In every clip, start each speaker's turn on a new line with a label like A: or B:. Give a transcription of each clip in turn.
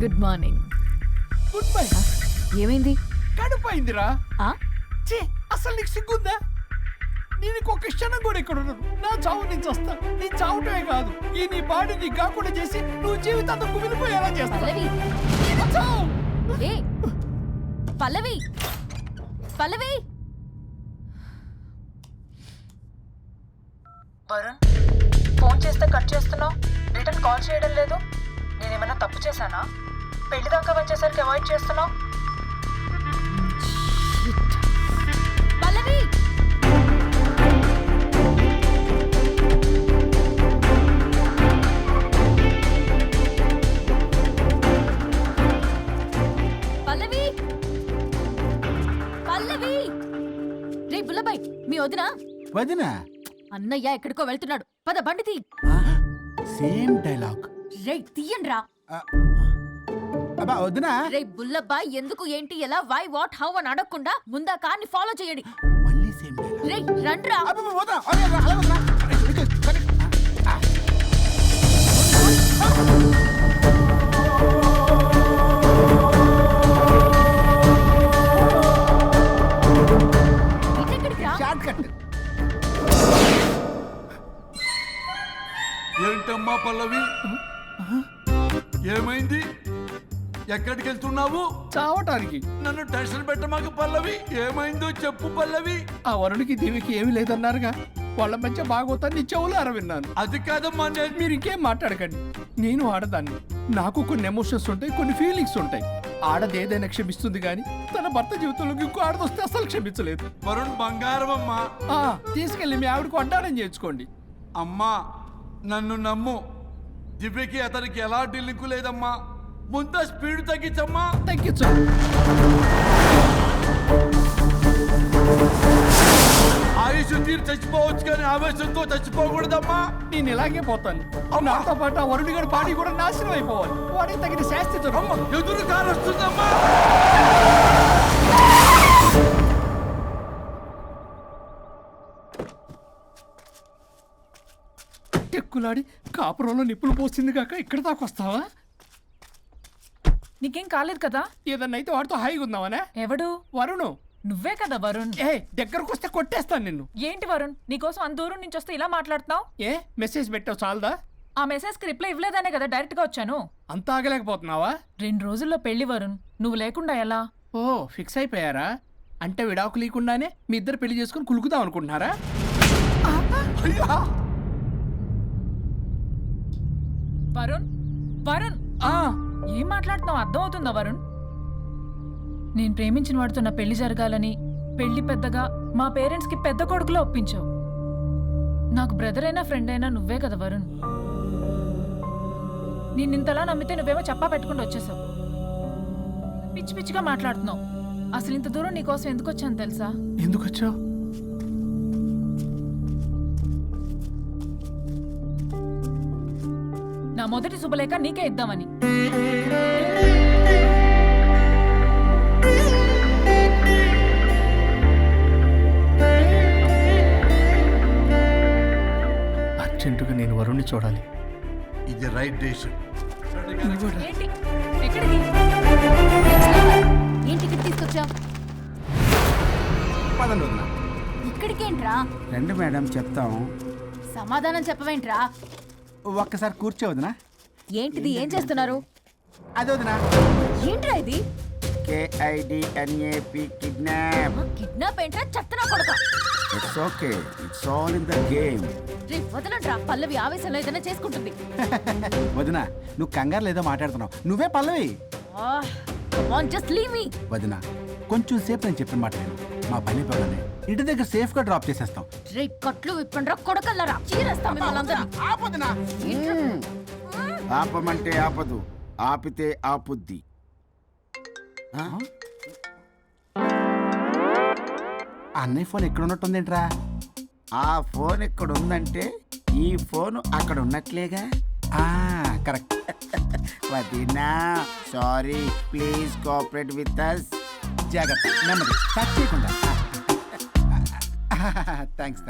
A: Good morning.
B: Good bye.
A: ఏమైంది?
B: కడుపైందిరా.
A: ఆ?
B: ఛీ, అసలు నీకు సిగ్గుందా? నేను ఒక క్షణం కూడా ఇక్కడ ఉన్నాను. నా చావు నుంచి వస్తా. నీ చావుటమే కాదు, ఈ నీ బాడీ నీకు కాకుండా చేసి నువ్వు జీవితాంతం కుమిలిపోయేలా చేస్తా.
A: పల్లవి,
B: చావు.
A: ఏ పల్లవి, పల్లవి.
C: వరుణ్, ఫోన్ చేస్తే కట్ చేస్తున్నావు, రిటర్న్ కాల్ చేయడం లేదు. నేనేమైనా తప్పు చేశానా? పెళ్లి దాకా వచ్చేసరికి అవాయిడ్ చేస్తున్నావు.
A: పల్లవి, పల్లవి, పల్లవి. రే బుల్లబాయ్, మీ వదినా?
D: వదినా?
A: అన్నయ్య ఎక్కడికో వెళ్తున్నాడు, పద బండి తీ.
D: Same dialogue.
A: రే తీయండి రా.
D: అబ్బా వదినా.
A: రే బుల్లబాయ్, ఎందుకు ఏంటి ఎలా వై వాట్ హౌ అని అడగకుండా ముందా కార్ని ఫాలో చేయండి.
D: మళ్ళీ సేమ్ డైలాగ్.
A: రే రండ్రా.
D: అబ్బా వదినా, అలా వదినా.
A: ఇటెక్కడికి రా?
D: Short cut.
E: ఏంటమ్మా పల్లవి, ఏమైంది? ఎక్కడికి వెళ్తున్నావు?
B: చావటానికి.
E: నన్ను టెన్షన్ పెట్టమాకు పల్లవి. ఏమైందో చెప్పు పల్లవి.
B: ఆ వరుడికి దేవికి ఏమీ లేదన్నారుగా, వాళ్ళ మధ్య బాగోతాన్ని నీ చెవులారా విన్నాను.
E: అది కాదమ్మా, నేను
B: మీరు ఇంకేం మాట్లాడకండి. నేను ఆడదాన్ని, నాకు కొన్ని ఎమోషన్స్ ఉంటాయి, కొన్ని ఫీలింగ్స్ ఉంటాయి. ఆడది ఏదైనా క్షమిస్తుంది కానీ తన భర్త జీవితంలోకి ఇంకో ఆడదొస్తే అసలు క్షమించలేదు.
E: వరుణ్ బంగారం అమ్మా.
B: తీసుకెళ్ళి మీ ఆవిడకు అడ్డానం చేయించుకోండి.
E: అమ్మా నన్ను నమ్ము, దివ్యకి అతనికి ఎలా ఢిల్లీకు లేదమ్మా. ముందు స్పీడ్ తగ్గించమ్మా.
B: తగ్గించు.
E: ఆయుష్ తీరు చచ్చిపోవచ్చు కానీ ఆవేశంతో చచ్చిపోకూడదమ్మా.
B: నేను ఇలాగే పోతాను. నాతో పాటు ఆ వరుడి గారి బాడీ కూడా నాశనం అయిపోవాలి. వాడికి తగిన శాస్తి దొరకదు.
E: ఎదురు కారు వస్తుందమ్మా.
B: టెక్కులాడి కాపురంలో నిప్పులు పోస్తుంది కాక ఇక్కడ దాకా వస్తావా?
C: నీకేం కాలేదు కదా?
B: ఏదన్నా అయితే వాడితో హాయిగా ఉందామనే.
C: ఎవడు?
B: వరుణు.
C: నువ్వే కదా వరుణ్.
B: దగ్గరకు వస్తే కొట్టేస్తాను నిన్ను.
C: ఏంటి వరుణ్, నీకోసం అంత దూరం నుంచి వస్తే ఇలా మాట్లాడుతున్నావు?
B: మెసేజ్ పెట్టావు చాలదా?
C: ఆ మెసేజ్ కి రిప్లై ఇవ్వలేదనే కదా డైరెక్ట్ గా వచ్చాను.
B: అంత ఆగలేకపోతున్నావా?
C: 2 రోజుల్లో పెళ్లి వరుణ్, నువ్వు లేకుండా ఎలా?
B: ఓ ఫిక్స్ అయిపోయారా? అంటే విడాకు లేకుండానే మీ ఇద్దరు పెళ్లి చేసుకుని కులుకుదాం అనుకుంటున్నారా?
C: వరుణ్, వరుణ్, ఏం మాట్లాడుతున్నావు? అర్థం అవుతుందా వరుణ్? నేను ప్రేమించిన వాడితో నా పెళ్లి జరగాలని పెళ్లి పెద్దగా మా పేరెంట్స్ కి పెద్ద కొడుకులో ఒప్పించావు. నాకు బ్రదర్ అయినా ఫ్రెండ్ అయినా నువ్వే కదా వరుణ్. నిన్నింతలా నమ్మితే నువ్వేమో చెప్పా పెట్టుకుంటూ వచ్చేసావు. పిచ్చి పిచ్చిగా మాట్లాడుతున్నావు. అసలు ఇంత దూరం నీకోసం ఎందుకు వచ్చాను తెలుసా?
B: ఎందుకు వచ్చావు?
C: నా మొదటి శుభలేఖ నీకే ఇద్దామని.
B: అర్జెంటుగా నేను వరుణ్ణి చూడాలి.
E: ఇది రైట్ డెసిషన్.
C: ఏంటి? ఎక్కడికి?
A: ఏంటి ఇక్కడ తీసుకొచ్చావు?
D: పదండి వదినా.
A: ఇక్కడికేంట్రా?
D: రండి మేడం చెప్తాం.
A: సమాధానం చెప్పవేంట్రా?
D: ఒక్కసారి కూర్చో వదినా.
A: ఏంటిది? ఏం చేస్తున్నారు?
D: అది వదినా.
A: ఏంట్రా ఇది?
D: KIDNAP kidnap.
A: కిడ్నాప్ ఏంట్రా? చెత్తనా కొడక.
D: It's okay, it's all in the game.
A: రే వదలంట్రా, పల్లవి ఆవేశంలో ఏదైనా చేసుకుంటుంది.
D: వదినా నువ్వు కంగారు లేదో మాట్లాడుతున్నావు. నువ్వే పల్లవి.
A: Just leave me.
D: వదినా కొంచెం సేపు నేను చెప్పిన మాట విను. మా పని పగలనే ఇంటి దగ్గర సేఫ్ గా డ్రాప్ చేసేస్తాం.
A: రే కట్లు విప్పండ్రా కొడకల్లరా, చీరేస్తాం మిమ్మల్ని అందరినీ.
D: ఆపొదినా. ఆపమంటే ఆపదు, ఆపితే ఆపుద్ది. అన్నయ్య ఫోన్ ఎక్కడ ఉన్నట్టుందేంట్రా? ఆ ఫోన్ ఎక్కడ ఉందంటే ఈ ఫోన్ అక్కడ ఉన్నట్లేగా. కరెక్ట్. వదినా sorry, please cooperate with us. జాగ్రత్త, నెమ్మది, టచ్ చేయకుండా. థ్యాంక్స్.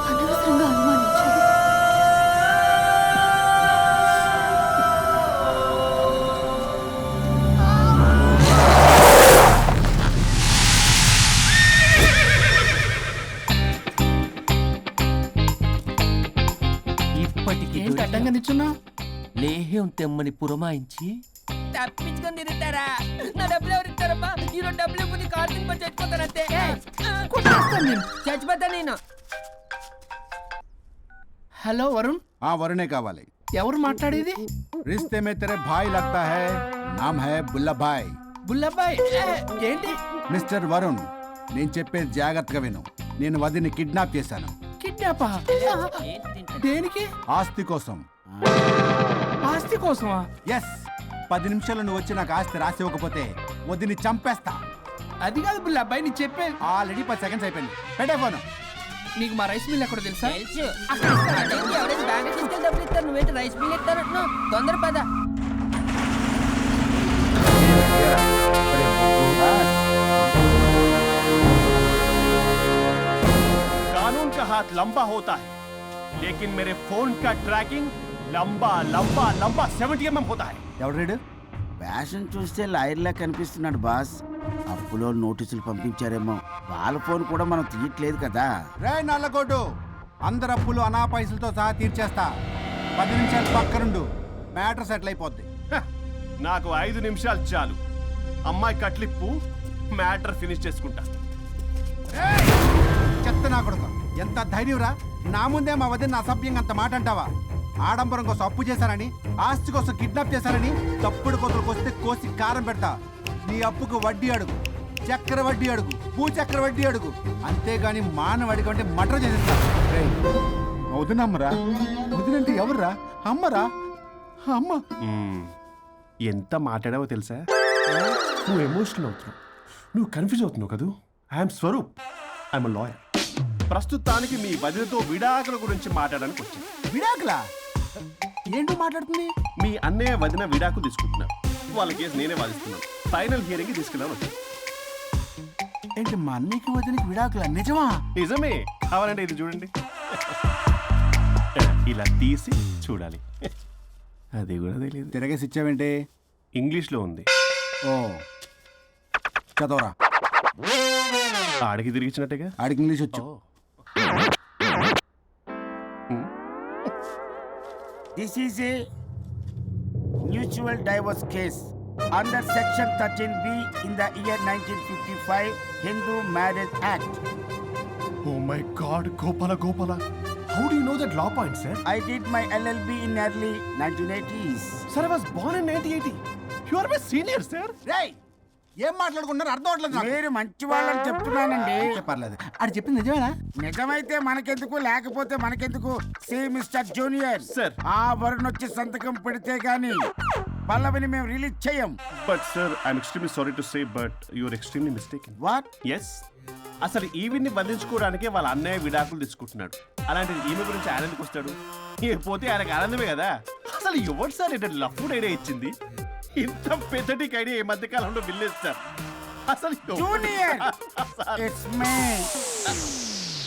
A: అనవసరంగా అనుమానించాను.
B: అడ్డంగా నిచ్చున్నా
F: లేహ్యం తెమ్మని పురమాయించి
G: తప్పించుకొని తిరుగుతారా? నా డబ్బులు ఎవరు ఇస్తారమ్మా? ఈరోజు డబ్బులు ఇవ్వని కార్తీక్ పని చచ్చిపోతానంతే.
B: కొట్టేస్తాను నేను.
G: చచ్చిపోతా నేను.
B: హలో వరుణ్,
D: వరుణే కావాలి.
B: ఎవరు మాట్లాడేది?
D: रिश्ते में तेरे भाई लगता है, नाम है बुल्ला भाई.
B: బుల్లబ్బాయ్ ఏంటి?
D: మిస్టర్ వరుణ్, నేను చెప్పేది జాగ్రత్తగా విను. నేను వదిని కిడ్నాప్ చేశాను.
B: కిడ్నాపా? దేనికి?
D: ఆస్తి కోసం.
B: ఆస్తి కోసమా?
D: ఎస్, 10 నిమిషాలు నువ్వు వచ్చి నాకు ఆస్తి రాసి ఇవ్వకపోతే వదిని చంపేస్తా.
B: అది కాదు బుల్లబ్బాయ్, నీ చెప్పేది.
D: ఆల్రెడీ 10 సెకండ్స్ అయిపోయింది. పెట్టే ఫోను.
B: నీకు మా రైస్ మిల్ ఎక్కడ తెలుసా?
G: తెలుసు. అదేంటి, ఎవరైనా బ్యాంక్ తీసుకెళ్ళి డబ్బులు ఇస్తారు, నువ్వేంటి రైస్ మిల్ ఇస్తారంటున్నావు? తొందర పద.
F: कानून का हाथ लंबा होता है, लेकिन मेरे फोन का ट्रैकिंग लंबा लंबा लंबा 70 mm होता है.
D: ఎవడు ఫ్యాషన్ చూస్తే లాయర్లా కనిపిస్తున్నాడు బాస్. అప్పులో నోటీసులు పంపించారేమో, వాళ్ళ ఫోన్ కూడా మనం తీయట్లేదు కదా. రే నల్లగొడ్డు, అందరు అప్పులు అనా పైసలతో సహా తీర్చేస్తా. 10 నిమిషాలు పక్కనుండు, మ్యాటర్ సెటిల్ అయిపోద్ది.
F: నాకు 5 నిమిషాలు చాలు. అమ్మాయి కట్లిప్పు, మ్యాటర్ ఫినిష్ చేసుకుంటా.
D: చెత్త నా కొడుకు, ఎంత ధైర్యంరా! నా ముందే మా వదిన అసభ్యంగా అంత మాట అంటావా? ఆడంబరం కోసం అప్పు చేశారని, ఆస్తి కోసం కిడ్నాప్ చేశారని తప్పుడు కొతులకు వస్తే కోసి కారం పెడతా. నీ అప్పుకు వడ్డీ అడుగు, చక్కెర వడ్డీ అడుగు, భూచక్ర వడ్డీ అడుగు, అంతేగాని మానవ అడిగి అంటే మటర్ చేసేస్తా. వదినమ్మరా? వదినంటే ఎవర్రా? అమ్మరా? అమ్మ.
F: ఎంత మాట్లాడావో తెలుసా? నువ్వు ఎమోషనల్ అవుతున్నావు, నువ్వు కన్ఫ్యూజ్ అవుతున్నావు కదూ. I'm Swaroop, I'm lawyer. ప్రస్తుతానికి మీ వదినతో విడాకుల గురించి మాట్లాడడానికి వచ్చాను.
D: విడాకులా? ఏంటో మాట్లాడుతుంది?
F: మీ అన్నయ్య వదిన విడాకులు తీసుకుంటున్నారు. వాళ్ళ కేసు నేనే వాదిస్తున్నాను. ఫైనల్ హియరింగ్ తీసుకెళ్ళాను వచ్చాను.
D: ఏంటి మా అన్నయ్యకి వదినకి విడాకులా? నిజమా?
F: నిజమే. కావాలంటే ఇది చూడండి. ఇలా తీసి చూడాలి. అది కూడా తెలియదు.
D: తిరగేసి ఇచ్చావేంటి?
F: ఇంగ్లీష్లో ఉంది.
D: ఓ, చదవరా.
F: ఆడికి తిరిగిచ్చినట్టుగా.
D: ఆడికి ఇంగ్లీష్ వచ్చు. This is a mutual divorce case under section 13B in the year 1955 Hindu marriage act.
F: Oh my God, Gopala. How do you know that law point, sir?
D: I did my LLB in early 1980s.
F: Sir, I was born in 1980. You are my senior, sir.
D: రేయ్, ఏం మాట్లాడుకున్నారు అర్థం అవట్లేదు. మీరు మంచి వాళ్ళని చెప్తున్నానండి. పర్లేదు. అది చెప్పింది నిజమేనా? నిజమైతే మనకెందుకు, లేకపోతే మనకెందుకు? See mister junior,
F: Sir.
D: ఆ వరుణ్ వచ్చి సంతకం పెడితే గాని పల్లవిని మేము రిలీజ్ చేయం.
F: But sir, I'm extremely sorry to say, but you're extremely mistaken.
D: What?
F: Yes. అసలు ఈవిడ్ని బంధించుకోవడానికే వాళ్ళ అన్నయ్య విడాకులు తీసుకుంటున్నాడు. అలాంటిది ఈమె గురించి ఆయన ఎందుకు వస్తాడు? పోతే ఆయనకు ఆనందమే కదా. అసలు ఎవరు సార్ ఏంటో లఫ్డ్ ఐడియా ఇచ్చింది? ఇంత పెద్దటికి ఐడియా ఈ మధ్య కాలంలో విల్లేస్తారు. అసలు
D: జూనియర్, ఇట్స్ మీ.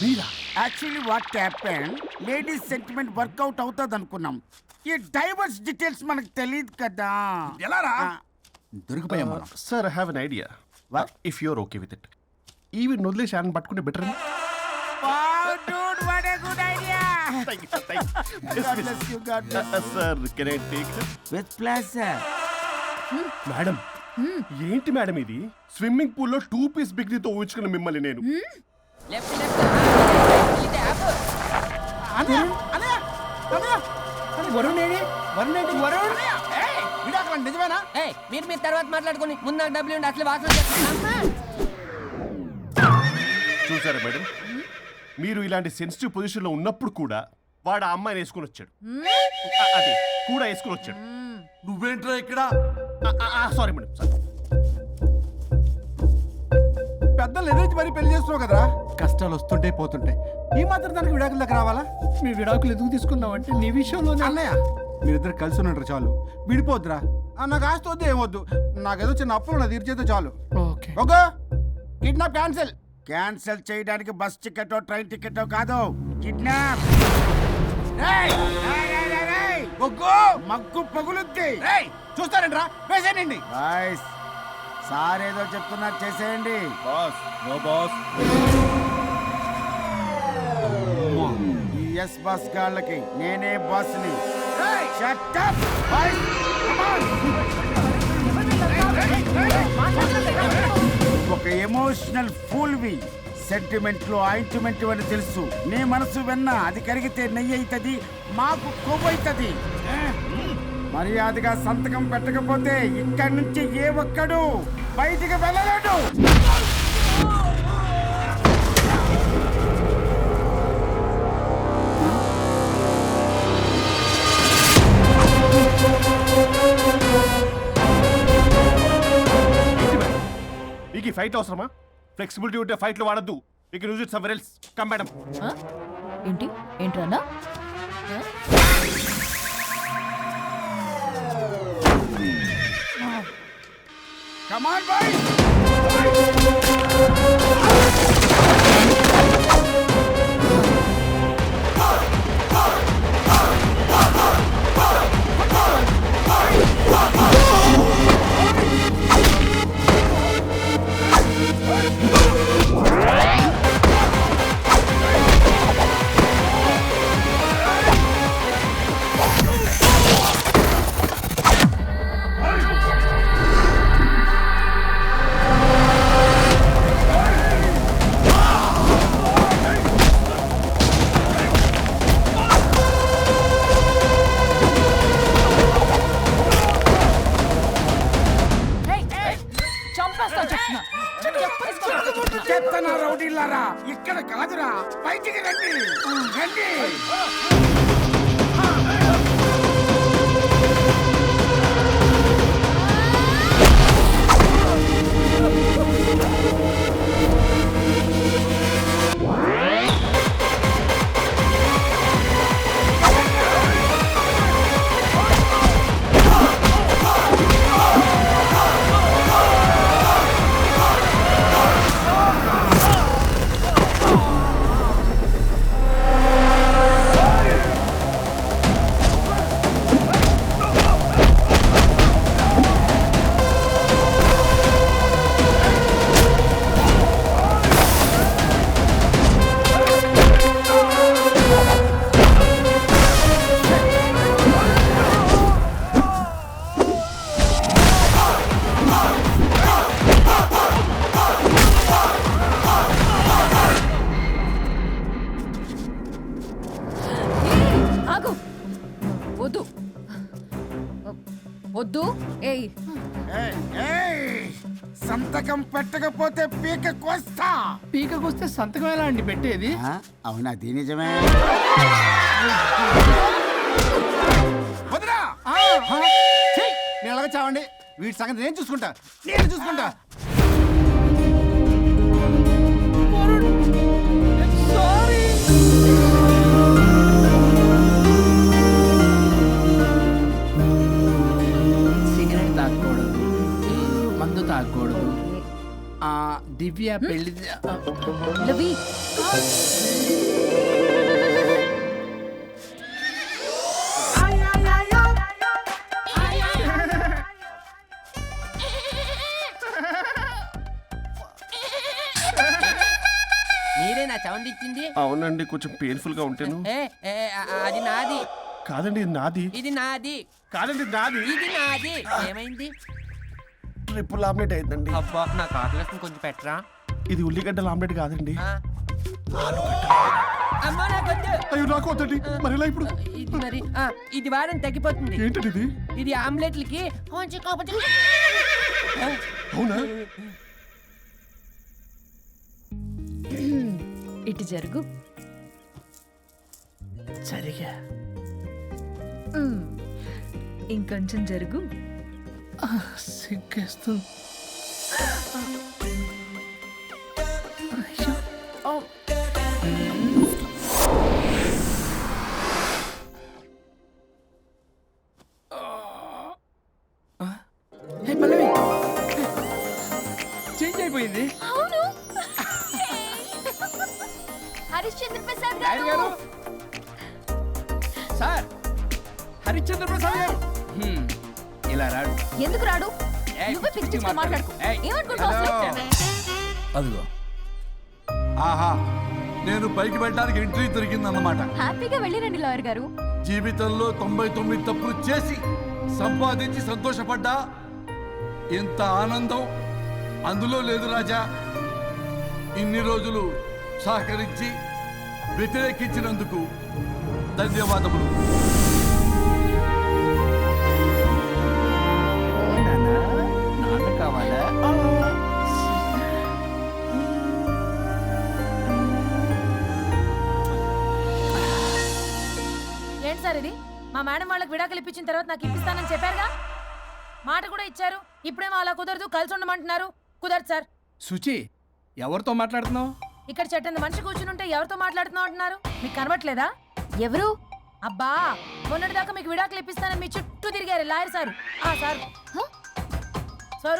F: మీరా?
D: Actually what happen, ladies sentiment work out అవుతుంది అనుకున్నాం. ఈ డైవర్స్ డీటెయిల్స్ మనకు తెలియదు కదా. ఎలా రా? దొరికిపోయాం మనం.
F: Sir, I have an idea.
D: What?
F: If you're okay with it, ఈవిడ వదిలేసి ఆయన పట్టుకుంటే better. Sir, can I take
D: with pleasure.
F: Madam? ఏంటి మేడం ఇది? స్విమ్మింగ్ పూల్ లో 2 పీస్ బిగ్నీతో ఊహించుకున్న మిమ్మల్ని నేను.
G: Left left. ఇది యాప్.
B: వరుణ్ ఏడి? వరుణ్ ఏంటి? వరుణ్
D: విడాకులు నిజమేనా?
G: ఏయ్, మీరు తర్వాత మాట్లాడుకొని ముందు నాకు డబ్బులు ఉండి అసలు వాసన చేస్తున్నా.
F: చూసారా మేడం, మీరు ఇలాంటి సెన్సిటివ్ పొజిషన్ లో ఉన్నప్పుడు కూడా వాడు ఆ అమ్మాయిని వేసుకుని వచ్చాడు. అది కూడా వేసుకుని వచ్చాడు.
E: నువ్వేంట్రా ఇక్కడ?
F: Sorry madam, sorry.
D: పెద్దలు ఎదురు మరి పెళ్లి చేస్తున్నావు కదరా. కష్టాలు వస్తుంటే పోతుంటాయి, ఈ మాత్రం దానికి విడాకుల దగ్గర రావాలా?
B: మీ విడాకులు ఎందుకు తీసుకున్నావు అంటే నీ విషయంలోనే.
D: అన్నయ్య, మీరిద్దరు కలిసి ఉన్నట్టు చాలు, విడిపోద్దురా. నాకు ఆస్తి వద్దు, ఏమొద్దు. నాకేదో చిన్న అప్పులు నా తీర్చేదో చాలు.
B: Okay.
D: Okay, kidnap cancel. Cancel చేయడానికి బస్ టికెట్ ట్రైన్ టికెట్ కాదు, కిడ్నాప్. మగ్గు పగులుద్ది. చూస్తారంట్రా, వేసేయండి. సార్ ఏదో చెప్తున్నారు, చేసేయండి.
F: Boss, no boss.
D: ఈ ఎస్ బస్ గాళ్ళకి నేనే బాస్ని. Shut up! Boy, come on! ఒక ఎమోషనల్ ఫూల్వి సెంటిమెంట్ లో ఆయింట్మెంట్ అని తెలుసు. నీ మనసు వెన్న, అది కరిగితే నెయ్యి అవుతుంది, మాకు కొవ్వు అవుతుంది. మర్యాదగా సంతకం పెట్టకపోతే ఇక్కడి నుంచి ఏ ఒక్కడు బయటికి వెళ్ళలేడు.
F: మీకు ఈ ఫైట్ అవసరమా? ఫ్లెక్సిబిలిటీ ఉంటే ఫైట్లు వాడద్దు. You can use it somewhere else. Come madam.
A: ఏంటి ఏంట్రన్నా?
D: Come on, boys! చెత్తన రౌడీలారా, ఇక్కడ కాదురా, బయటికి రండి రండి.
A: వద్దు. ఏయ్
D: సంతకం పెట్టకపోతే పీక కోస్తా.
B: పీకకొస్తే సంతకం ఎలా అండి పెట్టేది?
D: అవునా? అది నిజమే. వదినా, నేను ఎలాగ చావండి. వీటి సంగతి నేను చూసుకుంటా.
B: సిగరెట్ తాగకూడదు, మందు తాగకూడదు. దివ్య పెళ్లి
A: లవి.
G: మీరే నా సౌండ్ ఇచ్చింది?
F: అవునండి, కొంచెం పెయిన్ఫుల్ గా ఉంటాను.
G: అది నాది
F: కాదండి, ఇది నాది.
G: ఇది నాది
F: కాదండి, ఇది నాది.
G: ఇది నాది. ఏమైంది?
F: ట్రిపుల్ ఆమ్లెట్ అయిందండి.
G: అబ్బా, నాకు ఆకలిస్తుంది, కొంచెం పెట్టరా.
F: ఇది ఉల్లిగడ్డల ఆమ్లెట్ కాదండి.
G: అమ్మా నాకొద్దు.
F: అయ్యో, నాకు వద్దండి. మరి ఎలా ఇప్పుడు?
G: ఇది మరి ఇది వారం తగ్గిపోతుంది.
F: ఏంటది ఇది?
G: ఇది ఆమ్లెట్లకి కొంచెం కాకపోతే.
F: అవునా?
A: ఇటు జరుగు.
B: సరిగా
A: ఇంకొంచెం జరుగు.
B: సిగ్గేస్తుంది. పల్లవి చేంజ్ అయిపోయింది.
A: అవును. హరిశ్చంద్ర ప్రసాద్
B: రాయుడు గారు, సార్, హరిశ్చంద్ర ప్రసాద్ గారు ఇలా రాడు.
A: ఎందుకు రాడు? నువ్వే పిచ్చి పిచ్చిగా మాట్లాడుకో. ఏమనుకుంటావు?
E: అదిగో, ఆహా, నేను పైకి వెళ్ళడానికి ఎంట్రీ దొరికిందన్నమాట.
A: హ్యాపీగా వెళ్ళిరండి లాయర్ గారు.
E: జీవితంలో 99 తప్పులు చేసి సంపాదించి సంతోషపడ్డా ఇంత ఆనందం అందులో లేదు రాజా. ఇన్ని రోజులు సహకరించి వ్యతిరేకించినందుకు ధన్యవాదములు.
D: నాన్న కావాలా?
A: ఏంటి సార్ ఇది? మా మేడం వాళ్ళకి విడాకులు ఇప్పించిన తర్వాత నాకు ఇప్పిస్తానని చెప్పారుగా, మాట కూడా ఇచ్చారు. ఇప్పుడేమో అలా కుదరదు, కలిసి ఉండమంటున్నారు. కుదరదు సార్.
B: సుచి, ఎవరితో మాట్లాడుతున్నావు?
A: ఇక్కడ చెట్టంత మనిషి కూర్చుని ఉంటే ఎవరితో మాట్లాడుతున్నావు అంటున్నారు? మీకు కనబట్లేదా?
H: ఎవరు?
A: అబ్బా, మొన్నటిదాకా మీకు విడాకులు ఇప్పిస్తానని మీ చుట్టూ తిరిగారు లాయర్ సార్. ఆ సార్.
H: హ?